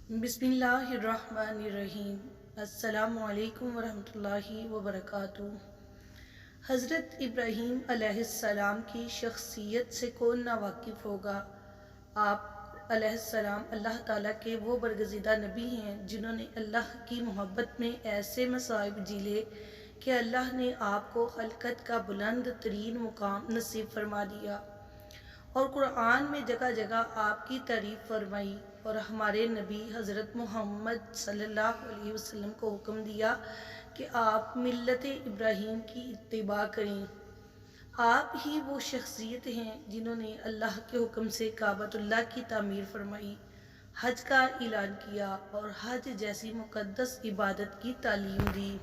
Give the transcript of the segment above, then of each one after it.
बिस्मिल्लाहिर्रहमानिर्रहीम। अस्सलामु अलैकुम वरहमतुल्लाहि वबरकातुहू। हज़रत इब्राहीम अलैहिस्सलाम की शख्सियत से कौन ना वाकिफ़ होगा। आप अलैहिस्सलाम अल्लाह ताला के वो बरगज़ीदा नबी हैं जिन्होंने अल्लाह की मोहब्बत में ऐसे मसाइब झेले कि अल्लाह ने आपको खलकत का बुलंद तरीन मुकाम नसीब फरमा दिया और कुरान में जगह जगह आपकी तारीफ़ फरमाई और हमारे नबी हज़रत मोहम्मद सल्लल्लाहु अलैहि वसल्लम को हुक्म दिया कि आप मिल्लत इब्राहीम की इत्तिबा करें। आप ही वो शख्सियत हैं जिन्होंने अल्लाह के हुक्म से काबतुल्लाह की तामीर फरमाई, हज का ऐलान किया और हज जैसी मुक़द्दस इबादत की तालीम दी।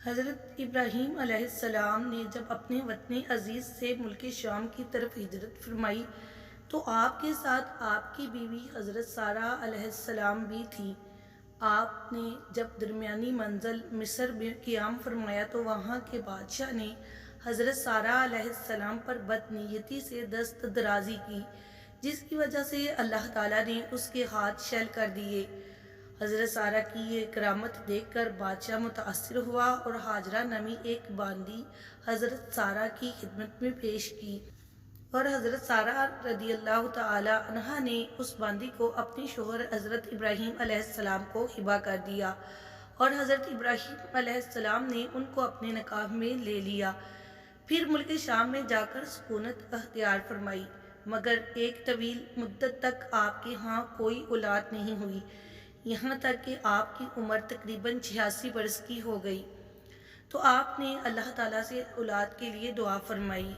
हज़रत इब्राहीम अलैहिस्सलाम ने जब अपने वतन अज़ीज़ से मुल्क शाम की तरफ हिजरत फरमाई तो आपके साथ आपकी बीवी हज़रत सारा अलैहिस्सलाम भी थी। आपने जब दरमियानी मंजिल मिस्र में क़याम फरमाया तो वहाँ के बादशाह ने हज़रत सारा अलैहिस्सलाम पर बदनीयती से दस्त दराज़ी की, जिसकी वजह से अल्लाह ताला ने उसके हाथ शैल कर दिए। हज़रत सारा की ये करामत देखकर बादशाह मुतासिर हुआ और हाजरा नामी एक बांदी हज़रत सारा की खिदमत में पेश की और हज़रत सारा रदियल्लाहु ताला अन्हा ने उस बांदी को अपने शोहर हज़रत इब्राहीम अलैहिस्सलाम को हिबा कर दिया और हज़रत इब्राहीम अलैहिस्सलाम ने उनको अपने निकाह में ले लिया। फिर मुल्क शाम में जाकर सुकूनत अख्तियार फरमाई, मगर एक तवील मुद्दत तक आपके यहाँ कोई औलाद नहीं हुई, यहाँ तक कि आपकी उम्र तकरीबन 86 बरस की हो गई। तो आपने अल्लाह ताला से औलाद के लिए दुआ फरमाई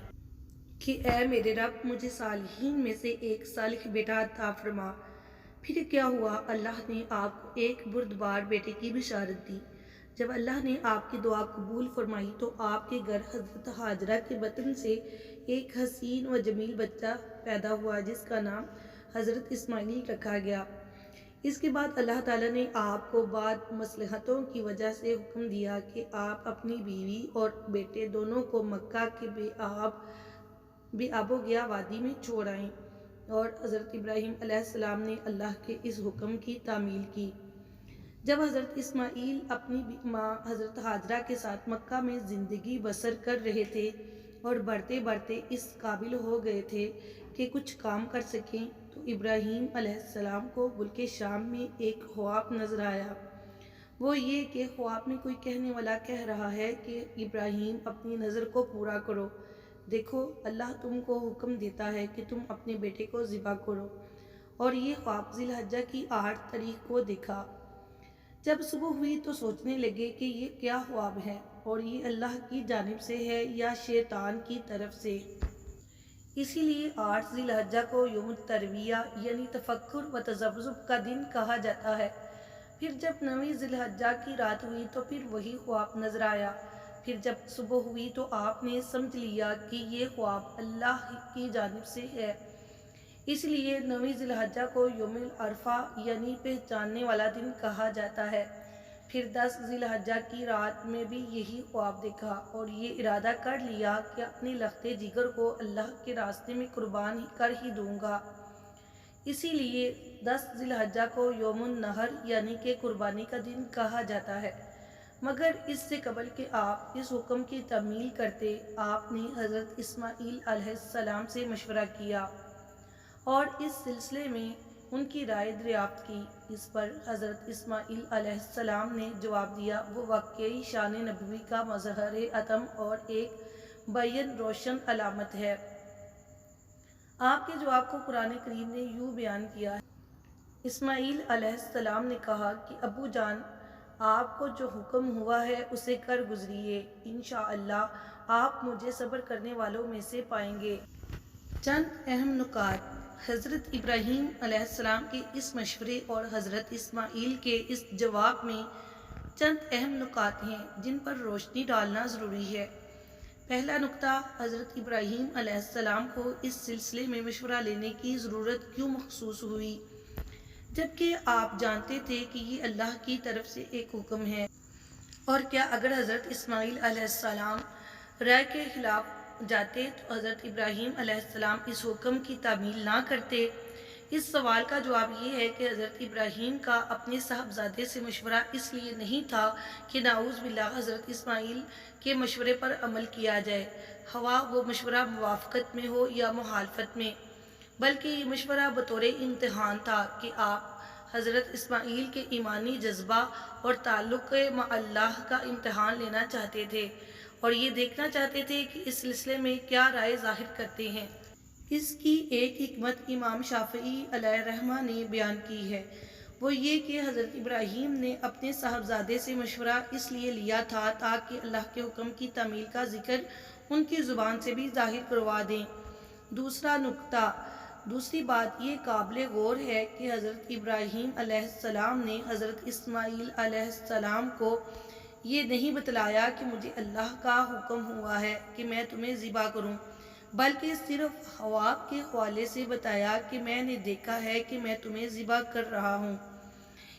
कि ऐ मेरे रब, मुझे सालिहीन में से एक सालिह बेटा अता फरमा। फिर क्या हुआ, अल्लाह ने आपको एक बुर्दबार बेटे की बिशारत दी। जब अल्लाह ने आपकी दुआ कबूल फरमाई तो आपके घर हज़रत हाजरा के बतन से एक हसीन व जमील बच्चा पैदा हुआ जिसका नाम हज़रत इस्माइल रखा गया। इसके बाद अल्लाह ताला ने आपको बाद मसलहतों की वजह से हुक्म दिया कि आप अपनी बीवी और बेटे दोनों को मक्का के बेआबो गया वादी में छोड़ आएँ और हज़रत इब्राहीम अलैहिस्सलाम ने अल्लाह के इस हुक्म की तामील की। जब हज़रत इस्माइल अपनी माँ हज़रत हाजरा के साथ मक्का में ज़िंदगी बसर कर रहे थे और बढ़ते बढ़ते इस काबिल हो गए थे कि कुछ काम कर सकें तो इब्राहीम अलैहिस्सलाम को मुल्क शाम में एक ख्वाब नज़र आया। वो ये कि ख्वाब में कोई कहने वाला कह रहा है कि इब्राहीम अपनी नज़र को पूरा करो, देखो अल्लाह तुमको हुक्म देता है कि तुम अपने बेटे को ज़िबा करो। और ये ख्वाब ज़िलहज्जा की 8 तारीख को देखा। जब सुबह हुई तो सोचने लगे कि ये क्या ख्वाब है और ये अल्लाह की जानिब से है या शैतान की तरफ से। इसीलिए 8 ज़िलहज्जा को यौम तरविया यानी तफक्कुर व तज़ब्ज़ुब का दिन कहा जाता है। फिर जब 9वीं ज़िलहज्जा की रात हुई तो फिर वही ख्वाब नज़र आया। फिर जब सुबह हुई तो आपने समझ लिया कि ये ख्वाब अल्लाह की जानिब से है। इसलिए 9वीं ज़िलहज्जा को यौमुल अरफा यानी पहचानने वाला दिन कहा जाता है। फिर 10 ज़िलहज्जा की रात में भी यही ख्वाब देखा और ये इरादा कर लिया कि अपने लख्ते जिगर को अल्लाह के रास्ते में कुर्बान कर ही दूंगा। इसीलिए 10 ज़िलहज्जा को यौमुन नहर यानी कि कुर्बानी का दिन कहा जाता है। मगर इससे कबल कि आप इस हुक्म की तमील करते, आपने हज़रत इस्माइल अलैहिस्सलाम से मशवरा किया और इस सिलसिले में उनकी राय दरियाफ्त की। इस पर हज़रत इस्माइल अलैहिस्सलाम ने जवाब दिया, वो वाकई शान नबवी का मज़हर अतम और एक बैन रोशन अलामत है। आपके जवाब को कुरान करीम ने यूँ बयान किया है। इस्माइल अलैहिस्सलाम ने कहा कि अबू जान, आपको जो हुक्म हुआ है उसे कर गुजरिए, इंशाअल्लाह आप मुझे सब्र करने वालों में से पाएंगे। चंद अहम नुकात हज़रत इब्राहीम अलैहिस्सलाम के इस मशवरे और हज़रत इस्माइल के इस जवाब में चंद अहम नुकात हैं जिन पर रोशनी डालना ज़रूरी है। पहला नुक्ता, हज़रत इब्राहीम अलैहिस्सलाम को इस सिलसिले में मशवरा लेने की ज़रूरत क्यों महसूस हुई, जबकि आप जानते थे कि ये अल्लाह की तरफ से एक हुक्म है। और क्या अगर हज़रत इस्माइल अलैहिस्सलाम राय के खिलाफ जाते तो हज़रत इब्राहीम अलैहिस्सलाम इस हुक्म की तामील ना करते اس سوال کا جواب یہ ہے کہ حضرت ابراہیم کا اپنے صاحبزادے سے مشورہ اس لیے نہیں تھا کہ نعوذ باللہ حضرت اسماعیل کے مشورے پر عمل کیا جائے، خواہ وہ مشورہ موافقت میں ہو یا مخالفت میں، بلکہ یہ مشورہ بطور امتحان تھا کہ آپ حضرت اسماعیل کے ایمانی جذبہ اور تعلق مع اللہ کا امتحان لینا چاہتے تھے اور یہ دیکھنا چاہتے تھے کہ اس سلسلے میں کیا رائے ظاہر کرتے ہیں۔ اس کی ایک حکمت امام شافعی علیہ رحمہ نے بیان کی ہے، وہ یہ کہ حضرت ابراہیم نے اپنے صاحبزادے سے مشورہ اس لیے لیا تھا تاکہ اللہ کے حکم کی تعمیل کا ذکر ان کی زبان سے بھی ظاہر کروا دیں۔ دوسری بات یہ قابل غور ہے کہ حضرت ابراہیم علیہ السلام نے حضرت اسماعیل علیہ السلام کو یہ نہیں بتلایا کہ مجھے اللہ کا حکم ہوا ہے کہ میں تمہیں ذبح کروں، بلکہ صرف خواب کے حوالے سے بتایا کہ میں نے دیکھا ہے کہ میں تمہیں ذبح کر رہا ہوں۔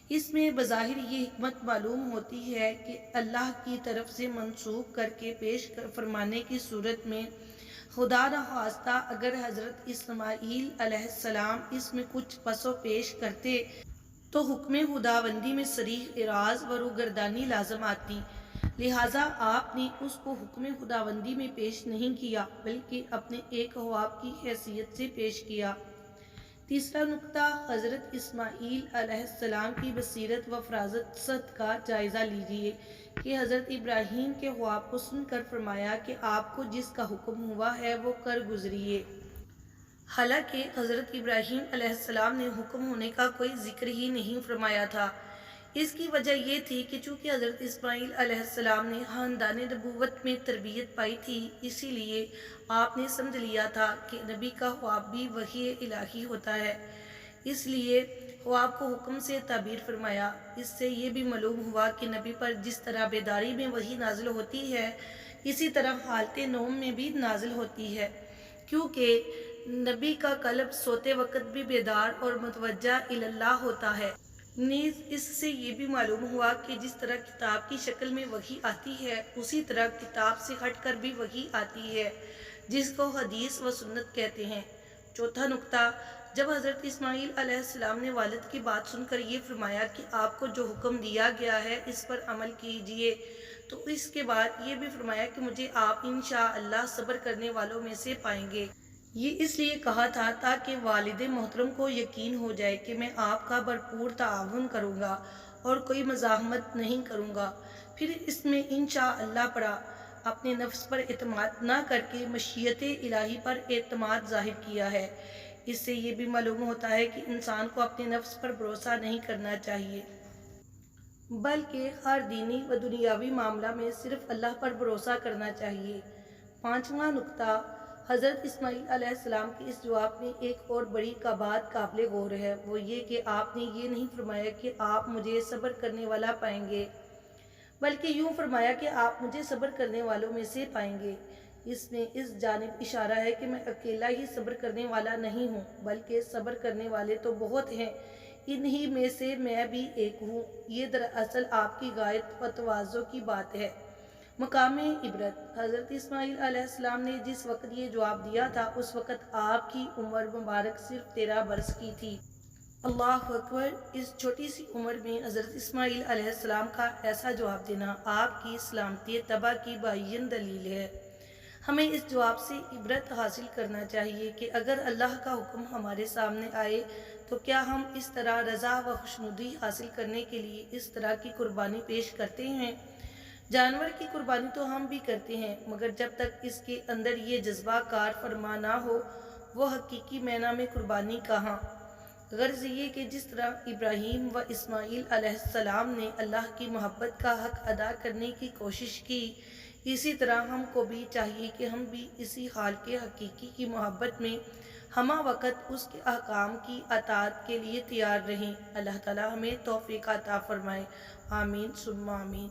اس میں بظاہر یہ حکمت معلوم ہوتی ہے کہ اللہ کی طرف سے منسوخ کر کے پیش فرمانے کی صورت میں خدا نخواستہ اگر حضرت اسماعیل علیہ السلام اس میں کچھ پس و پیش کرتے تو حکم خداوندی میں صریح اعراض و روگردانی لازم آتی، لہٰذا آپ نے اس کو حکم خداوندی میں پیش نہیں کیا بلکہ اپنے ایک خواب کی حیثیت سے پیش کیا۔ تیسرا نکتہ، حضرت اسماعیل علیہ السلام کی بصیرت و فراست کا جائزہ لیجیے کہ حضرت ابراہیم کے خواب کو سن کر فرمایا کہ آپ کو جس کا حکم ہوا ہے وہ کر گزریے، حالانکہ حضرت ابراہیم علیہ السلام نے حکم ہونے کا کوئی ذکر ہی نہیں فرمایا تھا۔ اس کی وجہ یہ تھی کہ چونکہ حضرت اسماعیل علیہ السلام نے خاندان نبوت میں تربیت پائی تھی، اسی لیے آپ نے سمجھ لیا تھا کہ نبی کا خواب بھی وحی الہی ہوتا ہے، اس لیے خواب کو حکم سے تعبیر فرمایا۔ اس سے یہ بھی معلوم ہوا کہ نبی پر جس طرح بیداری میں وحی نازل ہوتی ہے، اسی طرح حالت نوم میں بھی نازل ہوتی ہے، کیونکہ نبی کا قلب سوتے وقت بھی بیدار اور متوجہ اللہ ہوتا ہے۔ نیز اس سے یہ بھی معلوم ہوا کہ جس طرح کتاب کی شکل میں وحی آتی ہے، اسی طرح کتاب سے ہٹ کر بھی وحی آتی ہے، جس کو حدیث و سنت کہتے ہیں۔ چوتھا نکتہ، جب حضرت اسماعیل علیہ السلام نے والد کی بات سن کر یہ فرمایا کہ آپ کو جو حکم دیا گیا ہے اس پر عمل کیجیے، تو اس کے بعد یہ بھی فرمایا کہ مجھے آپ انشاءاللہ صبر کرنے والوں میں سے پائیں گے۔ یہ اس لیے کہا تھا تاکہ والد محترم کو یقین ہو جائے کہ میں آپ کا بھرپور تعاون کروں گا اور کوئی مزاحمت نہیں کروں گا۔ پھر اس میں انشاءاللہ پڑھا، اپنے نفس پر اعتماد نہ کر کے مشیت الہی پر اعتماد ظاہر کیا ہے۔ اس سے یہ بھی معلوم ہوتا ہے کہ انسان کو اپنے نفس پر بھروسہ نہیں کرنا چاہیے، بلکہ ہر دینی و دنیاوی معاملہ میں صرف اللہ پر بھروسہ کرنا چاہیے۔ پانچواں نکتہ، حضرت اسماعیل علیہ السلام کے اس جواب میں ایک اور بڑی بات قابل غور ہے، وہ یہ کہ آپ نے یہ نہیں فرمایا کہ آپ مجھے صبر کرنے والا پائیں گے، بلکہ یوں فرمایا کہ آپ مجھے صبر کرنے والوں میں سے پائیں گے۔ اس میں اس جانب اشارہ ہے کہ میں اکیلا ہی صبر کرنے والا نہیں ہوں، بلکہ صبر کرنے والے تو بہت ہیں، انہی میں سے میں بھی ایک ہوں۔ یہ دراصل آپ کی غایت و تواضع کی بات ہے۔ مقام عبرت، حضرت اسماعیل علیہ السلام نے جس وقت یہ جواب دیا تھا اس وقت آپ کی عمر مبارک صرف 13 برس کی تھی۔ اللہ اکبر! اس چھوٹی سی عمر میں حضرت اسماعیل علیہ السلام کا ایسا جواب دینا آپ کی سلامتی طبع کی بعین دلیل ہے۔ ہمیں اس جواب سے عبرت حاصل کرنا چاہیے کہ اگر اللہ کا حکم ہمارے سامنے آئے تو کیا ہم اس طرح رضا و خوشنودی حاصل کرنے کے لیے اس طرح کی قربانی پیش کرتے ہیں؟ جانور کی قربانی تو ہم بھی کرتے ہیں، مگر جب تک اس کے اندر یہ جذبہ کار فرما نہ ہو وہ حقیقی معنی میں قربانی کہاں۔ غرض یہ کہ جس طرح ابراہیم و اسماعیل علیہ السلام نے اللہ کی محبت کا حق ادا کرنے کی کوشش کی، اسی طرح ہم کو بھی چاہیے کہ ہم بھی اسی حال کے حقیقی کی محبت میں ہمہ وقت اس کے احکام کی اطاعت کے لیے تیار رہیں۔ اللہ تعالی ہمیں توفیق عطا فرمائے، آمین ثم آمین۔